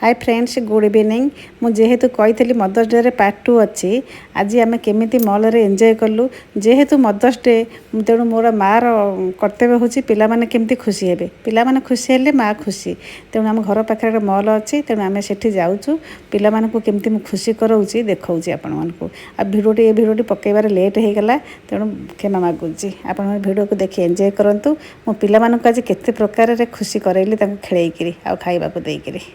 Hi friends good evening मुझेतु कही mother's day part 2 अच्छी आज आम केमी मल एंजय कलु जेहेतु मदर्स डे तेणु मोर मार कर्तव्य हूँ पाने केमती खुशी हे पाने खुशी हेले माँ खुशी तेणु आम घर पाखे मल अच्छी तेणु आम से जाऊँ पाला केमती खुशी कराऊँगी देखा आपण मानक आ भिडियोटी पकईबार लेट हो गला तेणु क्षमा मागुची आपण भिडियो को देखिए एंजय करूँ मो पाला आज केते प्रकार खुशी करैली खेल आ खाइबा देकरी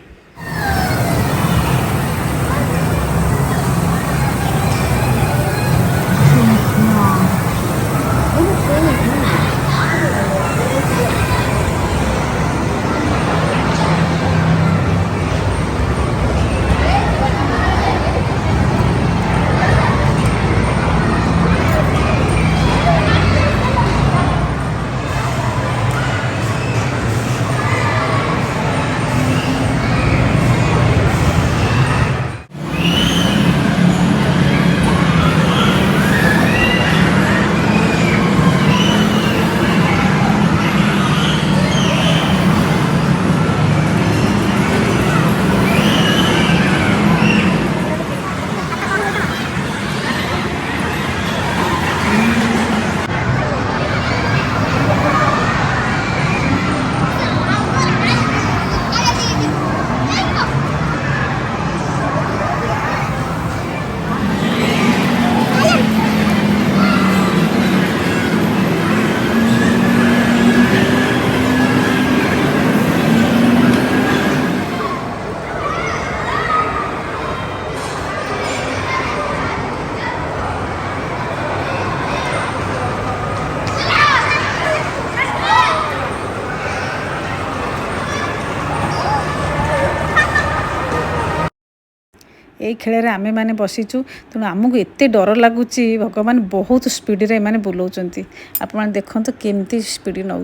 यही खेल आमे मैंने बसीचु तेणु आमको एत डर लगुच भगवान बहुत स्पीड रे माने बुलाऊँ आप देखो केमती स्पीड नौ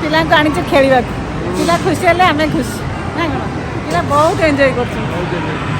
पिला आनी खेल पिला खुशी हेल्ले आम खुशी ना पिला बहुत एंजॉय कर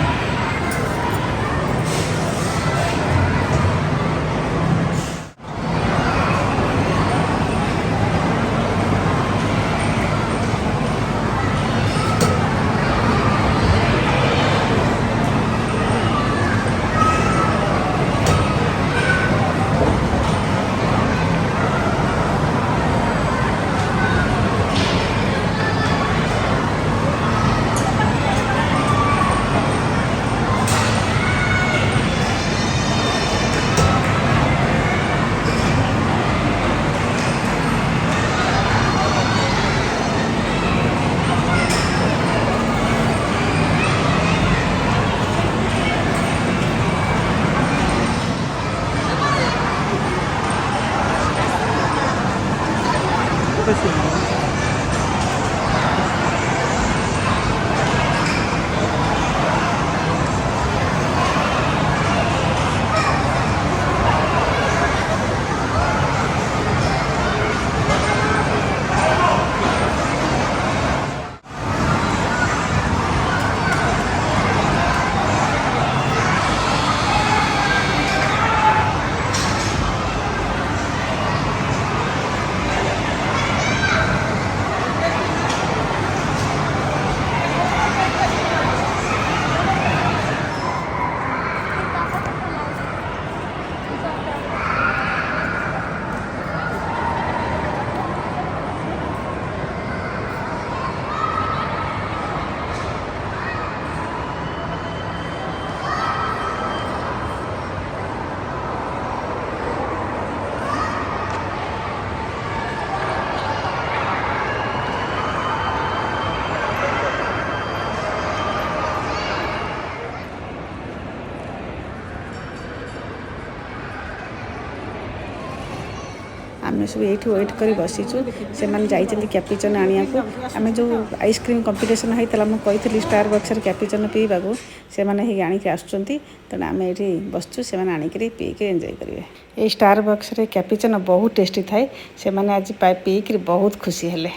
आम सब ये वेट कर बसीचु से जाइए कैपिचन आने को आम जो आइसक्रीम कंपिटिशन होता मुझे स्टार बक्स कैपिचन पीवा से आणिक आसुँच तेणु आम ये बसचु से आणिक पीक एंजॉय करेंगे। ये स्टार बक्स कैपिचन बहुत टेस्टी थाए से आज पीक बहुत खुशी हेले।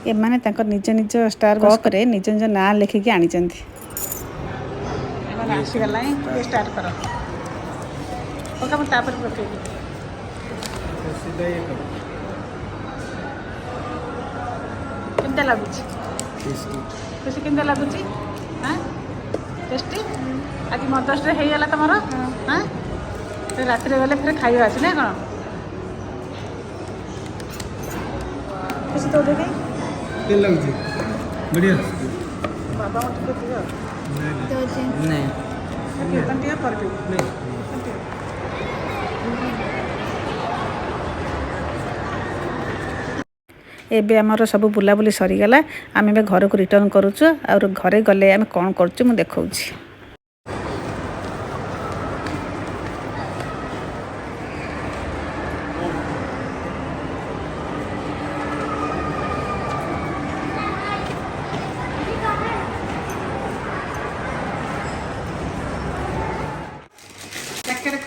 एमाने निज निज स्टार बक्स निज निज ना लिखिकी आनी आसीगला स्टार्ट कर केमता लगुच खुशी केमता लगुच टेस्टी आज मदर्स डे होगा तुम हाँ रात गले फिर खाଇବା अच्छे ना कौन खुशी तो देखे बढ़िया बाबा नहीं एबे आमर सब बुलाबुली सरीगला आम घर को रिटर्न करुचु और घरे गले आम कौन करुचु मु देखौछि।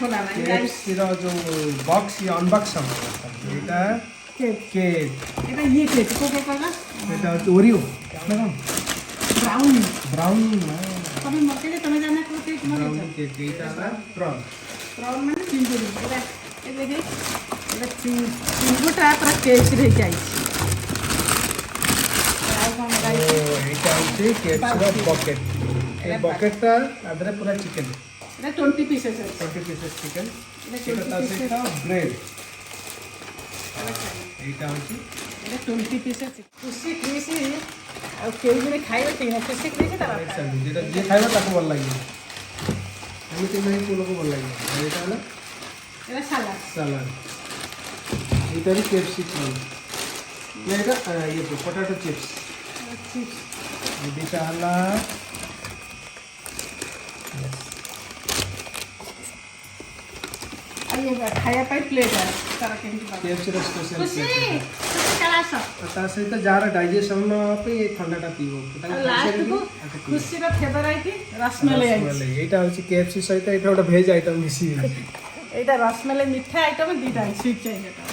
खोला जो बॉक्स ये अनबॉक्स हम एटा केक एटा ये केक को कहला एटा ओरियो ना कौन ब्राउन ब्राउन तमे मते तमे जाना को केक ब्राउन केक एटा ना प्रॉन माने चिंगुरी एटा ए देखे एटा चिंगुटा पूरा केक रे जाई एटा होचे केक रो बकेट ए बकेट ता आदरे पूरा चिकन 20 पीसेस चिकन ब्रेड एटा होची 20 पीसेस खुशी खुशी आ केक रे खाइबे तीन खुशी खुशी तारा जेटा जे खाइबा ताको भल लागि एमिति नहीं को लोग भल लागि एटा हला एटा सलाद एटा री कैप्सिकम एटा ये पोटैटो चिप्स एटा हला खाया पाई प्लेट है तारा केमती केएफसी रो स्पेशल खुशी कलास ता सहित जार डाइजेशन पे ठंडाटा पीबो लास्ट को खुशी रो फेवरेट रसमलाई एटा होची केएफसी सहित एटा ओटा वेज आइटम मिसी एटा रसमलाई मीठा आइटम दीटा स्वीट चाहिए एटा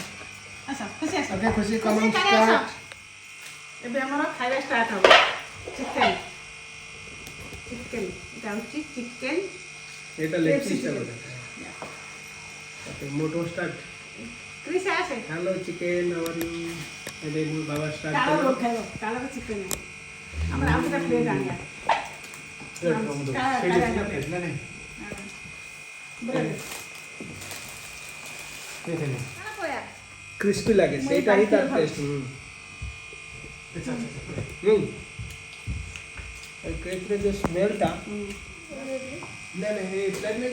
अच्छा खुशी आसा ओके खुशी कम स्टार्ट एबे हमर खाଇବା स्टार्ट हो चिकन एटा होची चिकन एटा लेग पीस चलो मोटो स्टार्ट क्रिस आसे हेलो चिकन और एबे मु बाबा स्टार्ट कालो लोग खाइबो कालो को चिकन है हमरा आउ के प्लेट आनिया फेटना नहीं देखने क्रिस्पी लगे सेटा ही तार टेस्ट अच्छा केक रे जो स्मेल था नहीं प्लेट में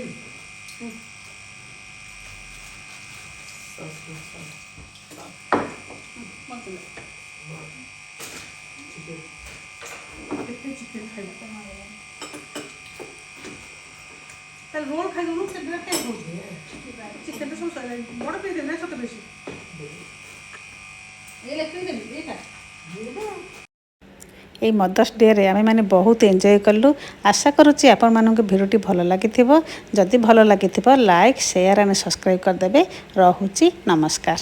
चिकन खाइबो रोल खाइ दउनु से बिना के रोल चिकन तो सब बड़ पे देना छोट बेसी ये लेखि दे एटा ये मदर्स डे रे आमे माने बहुत एंजॉय कलु। आशा करुच्ची आपण मानक भिडियोटी भल लगी जदि भल लगी लाइक शेयर एंड सब्सक्राइब करदेवे। रहुची नमस्कार।